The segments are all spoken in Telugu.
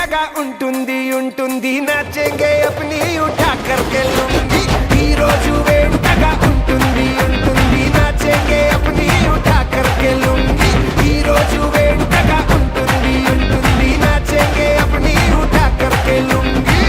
वेंटगा ఉంటుంది ఉంటుంది नाचेंगे अपनी उठा करके लूंगी ఈ రోజు वेंटगा ఉంటుంది ఉంటుంది नाचेंगे अपनी उठा करके लूंगी ఈ రోజు वेंटगा ఉంటుంది ఉంటుంది नाचेंगे अपनी उठा करके लूंगी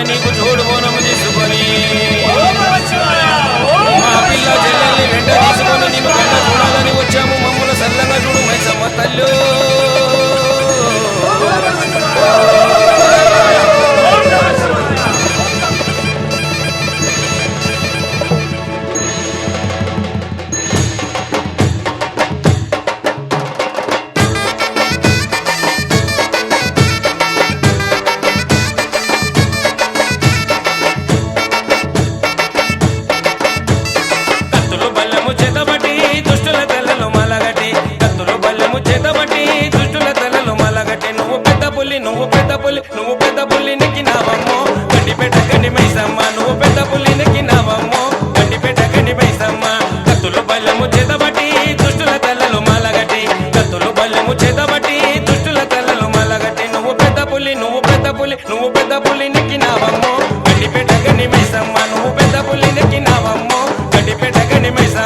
నీకు చూడు బోనము తీసుకొని మా పిల్ల చెల్లెల్ని వెంట తీసుకొని నీకు కన్న చూడాలని వచ్చాము మమ్మల్ని సల్లంగా చూడు మైసమ్మ తల్లు నువ్వు పెద్ద పుల్లి నెక్కినావమ్మో గండిపేట గండి మైసమ్మ నువ్వు పెద్ద పుల్లి నెక్కినావమ్మో గండిపేట గండి మైసమ్మ కత్తులు బల్లెము చేతబట్టి దుష్టుల తల్లలు మాలగట్టి కత్తులు బల్లెము చేతబట్టి దుష్టుల తల్లలు మాలగట్టి నువ్వు పెద్ద పుల్లి నెక్కినావమ్మో గండిపేట గండి మైసమ్మ నువ్వు పెద్ద పుల్లి నెక్కినావమ్మో గండిపేట గండి మైసమ్మ